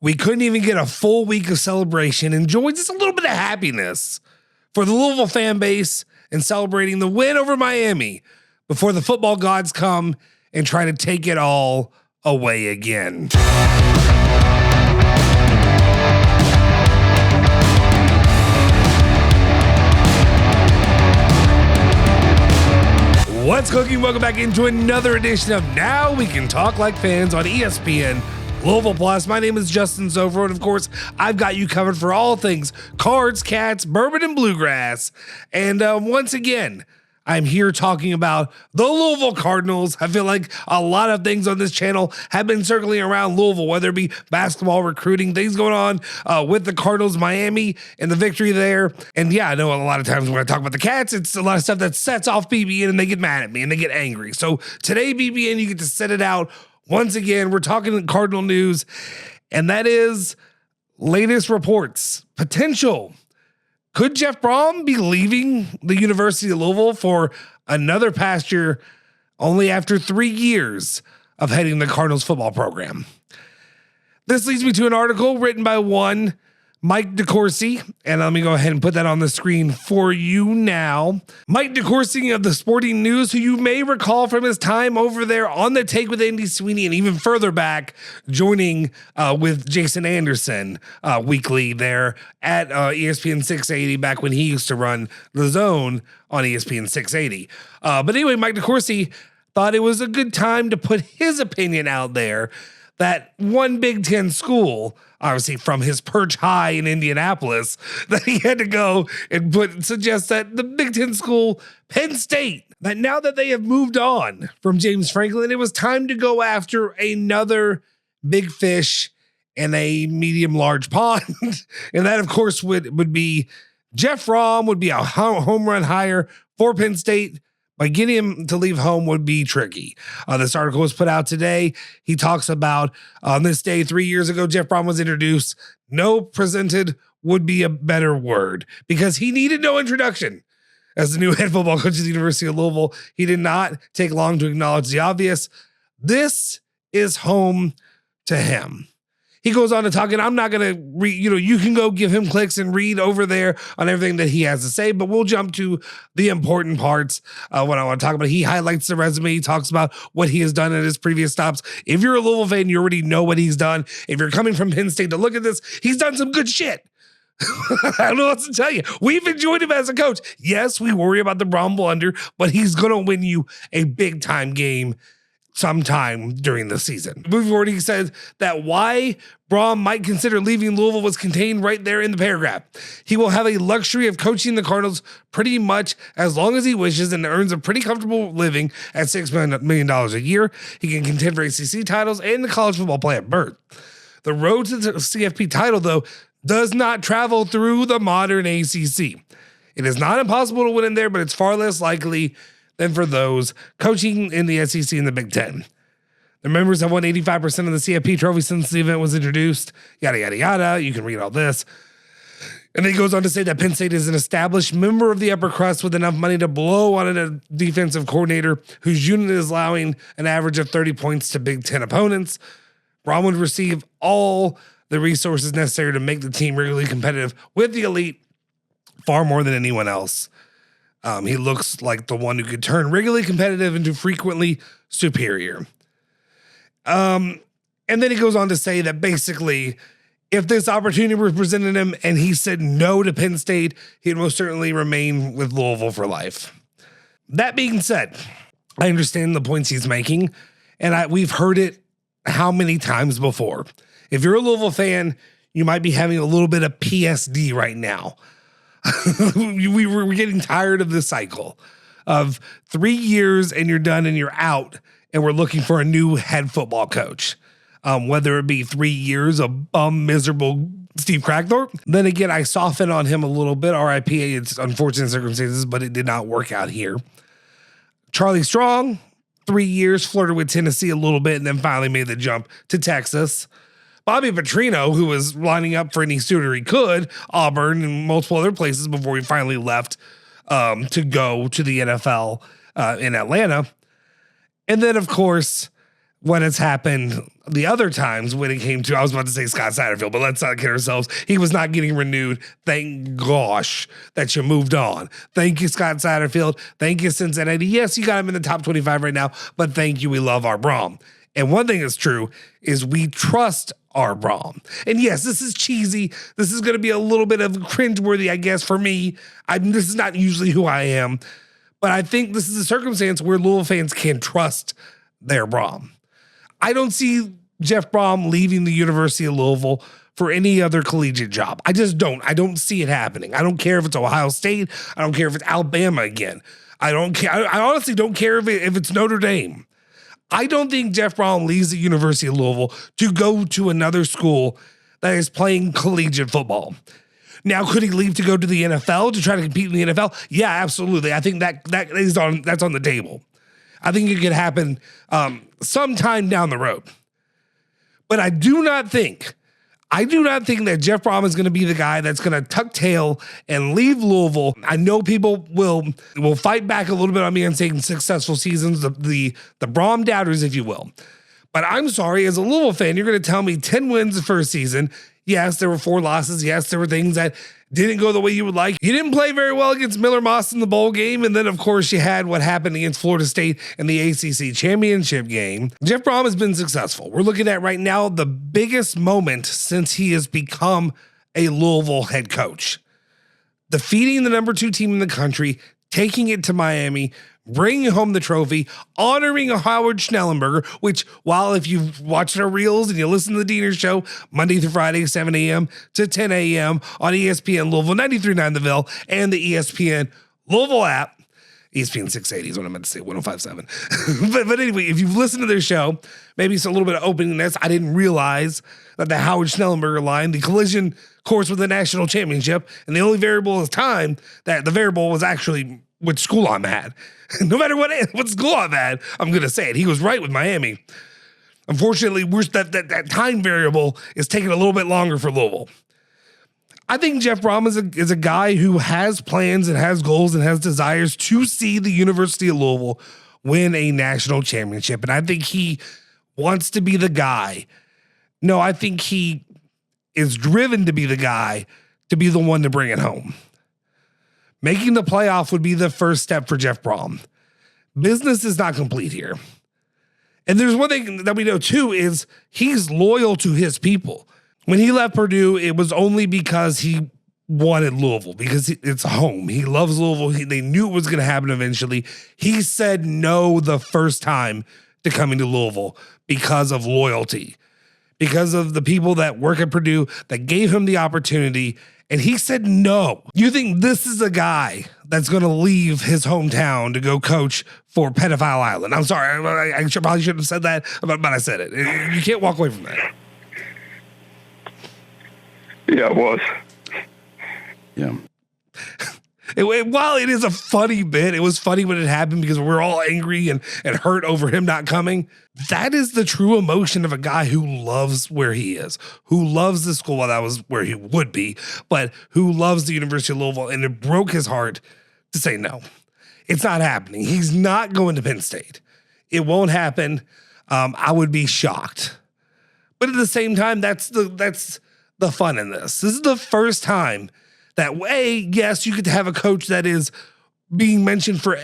We couldn't even get a full week of celebration. Enjoy just a little bit of happiness for the Louisville fan base and celebrating the win over Miami before the football gods come and try to take it all away again. What's cooking? Welcome back into another edition of Now We Can Talk Like Fans on ESPN Louisville Plus. My name is Justin Zover, and of course, I've got you covered for all things cards, cats, bourbon, and bluegrass. And once again, I'm here talking about the Louisville Cardinals. I feel like a lot of things on this channel have been circling around Louisville, whether it be basketball, recruiting, things going on with the Cardinals, Miami, and the victory there. And yeah, I know a lot of times when I talk about the Cats, it's a lot of stuff that sets off BBN and they get mad at me and they get angry. So today, BBN, you get to set it out. Once again, we're talking Cardinal news, and that is latest reports. Potential. Could Jeff Brohm be leaving the University of Louisville for another pasture only after 3 years of heading the Cardinals football program? This leads me to an article written by one Mike DeCourcy, and let me go ahead and put that on the screen for you now. Mike DeCourcy of the Sporting News, who you may recall from his time over there on The Take with Andy Sweeney, and even further back, joining with Jason Anderson weekly there at ESPN 680, back when he used to run The Zone on ESPN 680. But anyway, Mike DeCourcy thought it was a good time to put his opinion out there that one Big Ten school, obviously from his perch high in Indianapolis, that he had to go and suggest that the Big Ten school, Penn State, that now that they have moved on from James Franklin, it was time to go after another big fish in a medium-large pond. And that, of course, would be Jeff Brohm would be a home run hire for Penn State. By getting him to leave home would be tricky. This article was put out today. He talks about on this day 3 years ago, Jeff Brohm was introduced. No presented would be a better word because he needed no introduction. As the new head football coach at the University of Louisville, he did not take long to acknowledge the obvious. This is home to him. He goes on to talk, and I'm not going to read, you can go give him clicks and read over there on everything that he has to say, but we'll jump to the important parts when I want to talk about. He highlights the resume. He talks about what he has done at his previous stops. If you're a Louisville fan, you already know what he's done. If you're coming from Penn State to look at this, he's done some good shit. I don't know what to tell you. We've enjoyed him as a coach. Yes, we worry about the Brohm blunder, but he's going to win you a big time game sometime during the season. We've already said that why Brohm might consider leaving Louisville was contained right there in the paragraph. He will have a luxury of coaching the Cardinals pretty much as long as he wishes and earns a pretty comfortable living at $6 million a year. He can contend for ACC titles and the college football playoff berth. The road to the CFP title, though, does not travel through the modern ACC. It is not impossible to win in there, but it's far less likely than for those coaching in the SEC and the Big Ten. The members have won 85% of the CFP trophy since the event was introduced, yada, yada, yada. You can read all this. And then he goes on to say that Penn State is an established member of the upper crust with enough money to blow on a defensive coordinator whose unit is allowing an average of 30 points to Big Ten opponents. Brohm would receive all the resources necessary to make the team regularly competitive with the elite far more than anyone else. He looks like the one who could turn regularly competitive into frequently superior. And then he goes on to say that basically, if this opportunity were presented him and he said no to Penn State, he'd most certainly remain with Louisville for life. That being said, I understand the points he's making, and we've heard it how many times before. If you're a Louisville fan, you might be having a little bit of PSD right now. We're getting tired of this cycle of 3 years and you're done and you're out, and we're looking for a new head football coach. Whether it be 3 years of miserable Steve Cragthorpe. Then again, I soften on him a little bit. RIP, it's unfortunate circumstances, but it did not work out here. Charlie Strong, 3 years, flirted with Tennessee a little bit, and then finally made the jump to Texas. Bobby Petrino, who was lining up for any suitor he could, Auburn and multiple other places before he finally left to go to the NFL in Atlanta. And then, of course, what has happened the other times when it came to, I was about to say Scott Satterfield, but let's not kid ourselves. He was not getting renewed. Thank gosh that you moved on. Thank you, Scott Satterfield. Thank you, Cincinnati. Yes, you got him in the top 25 right now, but thank you. We love our Brohm. And one thing that's true is we trust our Brohm. And yes, this is cheesy. This is going to be a little bit of cringeworthy, I guess, for me. This is not usually who I am, but I think this is a circumstance where Louisville fans can trust their Brohm. I don't see Jeff Brohm leaving the University of Louisville for any other collegiate job. I just don't. I don't see it happening. I don't care if it's Ohio State. I don't care if it's Alabama again. I don't care. I honestly don't care if it's Notre Dame. I don't think Jeff Brohm leaves the University of Louisville to go to another school that is playing collegiate football. Now, could he leave to go to the NFL to try to compete in the NFL? Yeah, absolutely. I think that's on the table. I think it could happen sometime down the road. But I do not think that Jeff Brohm is going to be the guy that's going to tuck tail and leave Louisville. I know people will fight back a little bit on me and saying successful seasons, the Brohm doubters, if you will. But I'm sorry, as a Louisville fan, you're going to tell me 10 wins the first season. Yes, there were 4 losses. Yes, there were things that didn't go the way you would like. You didn't play very well against Miller Moss in the bowl game. And then, of course, you had what happened against Florida State in the ACC championship game. Jeff Brohm has been successful. We're looking at right now the biggest moment since he has become a Louisville head coach. Defeating the number 2 team in the country, taking it to Miami, bringing home the trophy, honoring a Howard Schnellenberger, which, while if you've watched our reels and you listen to the Diener Show Monday through Friday, 7 a.m. to 10 a.m. on ESPN Louisville 93.9 The Ville and the ESPN Louisville app. ESPN 680 is what I meant to say, 105.7. but anyway, if you've listened to their show, maybe it's a little bit of openingness. I didn't realize that the Howard Schnellenberger line, the collision course with the national championship, and the only variable is time, that the variable was actually which school I'm at. No matter what school I'm at, I'm going to say it. He was right with Miami. Unfortunately, that time variable is taking a little bit longer for Louisville. I think Jeff Brohm is a guy who has plans and has goals and has desires to see the University of Louisville win a national championship. And I think he wants to be the guy. No, I think he is driven to be the guy, to be the one to bring it home. Making the playoff would be the first step for Jeff Brohm. Business is not complete here. And there's one thing that we know too is he's loyal to his people. When he left Purdue, it was only because he wanted Louisville, because it's home. He loves Louisville. They knew it was going to happen eventually. He said no the first time to coming to Louisville because of loyalty, because of the people that work at Purdue that gave him the opportunity. And he said no. You think this is a guy that's going to leave his hometown to go coach for Pedophile Island? I'm sorry. I probably shouldn't have said that, but I said it. You can't walk away from that. Yeah, it was. Yeah. While it is a funny bit, it was funny when it happened because we're all angry and hurt over him not coming. That is the true emotion of a guy who loves where he is, who loves the school. Well, that was where he would be, but who loves the University of Louisville. And it broke his heart to say no. It's not happening. He's not going to Penn State. It won't happen. I would be shocked. But at the same time, that's the fun in this. This is the first time that way, yes, you could have a coach that is being mentioned for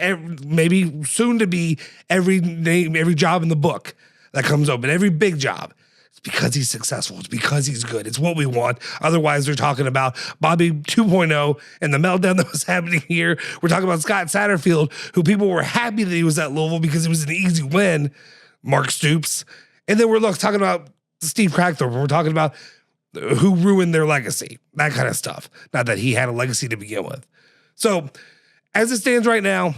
maybe soon to be every name, every job in the book that comes open, every big job. It's because he's successful. It's because he's good. It's what we want. Otherwise, they're talking about Bobby 2.0 and the meltdown that was happening here. We're talking about Scott Satterfield, who people were happy that he was at Louisville because it was an easy win. Mark Stoops. And then we're talking about Steve Crackthorpe. We're talking about who ruined their legacy, that kind of stuff. Not that he had a legacy to begin with. So as it stands right now,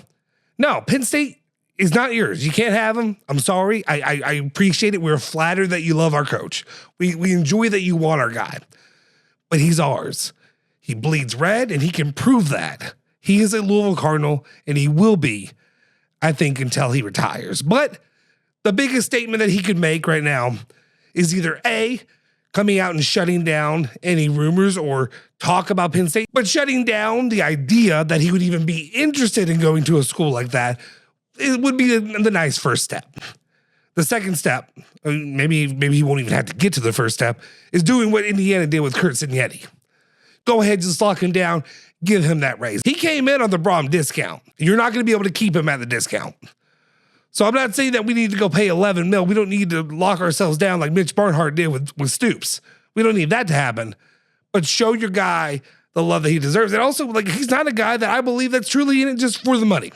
no, Penn State is not yours. You can't have him. I'm sorry. I appreciate it. We're flattered that you love our coach. We enjoy that you want our guy, but he's ours. He bleeds red and he can prove that. He is a Louisville Cardinal and he will be, I think, until he retires. But the biggest statement that he could make right now is either A, coming out and shutting down any rumors or talk about Penn State, but shutting down the idea that he would even be interested in going to a school like that, it would be the nice first step. The second step, maybe he won't even have to get to the first step, is doing what Indiana did with Kurt Signetti. Go ahead, just lock him down, give him that raise. He came in on the Brohm discount. You're not going to be able to keep him at the discount. So I'm not saying that we need to go pay $11 million. We don't need to lock ourselves down like Mitch Barnhart did with Stoops. We don't need that to happen. But show your guy the love that he deserves. And also, like, he's not a guy that I believe that's truly in it just for the money.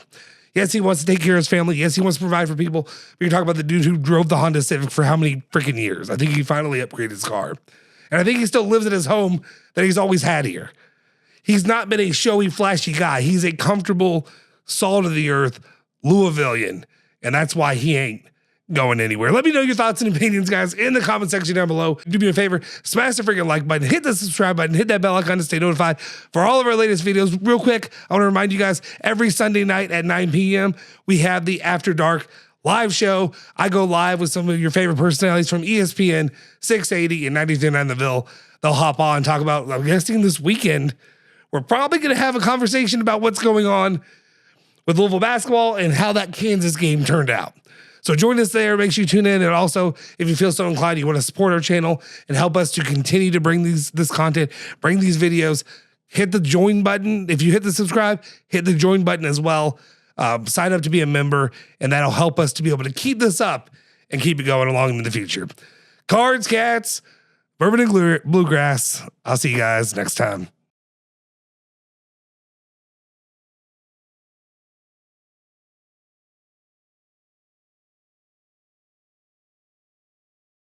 Yes, he wants to take care of his family. Yes, he wants to provide for people. But you're talking about the dude who drove the Honda Civic for how many freaking years? I think he finally upgraded his car. And I think he still lives at his home that he's always had here. He's not been a showy, flashy guy. He's a comfortable, salt-of-the-earth Louisvillian. And that's why he ain't going anywhere. Let me know your thoughts and opinions, guys, in the comment section down below. Do me a favor, smash the freaking like button, hit the subscribe button, hit that bell icon to stay notified for all of our latest videos. Real quick, I want to remind you guys, every Sunday night at 9 p.m., we have the After Dark live show. I go live with some of your favorite personalities from ESPN, 680 and 93.9 The Ville. They'll hop on and talk about, I'm guessing this weekend, we're probably going to have a conversation about what's going on with Louisville basketball and how that Kansas game turned out. So join us there. Make sure you tune in. And also, if you feel so inclined, you want to support our channel and help us to continue to bring this content, bring these videos, hit the join button. If you hit the subscribe, hit the join button as well. Sign up to be a member, and that'll help us to be able to keep this up and keep it going along in the future. Cards, cats, bourbon and bluegrass. I'll see you guys next time.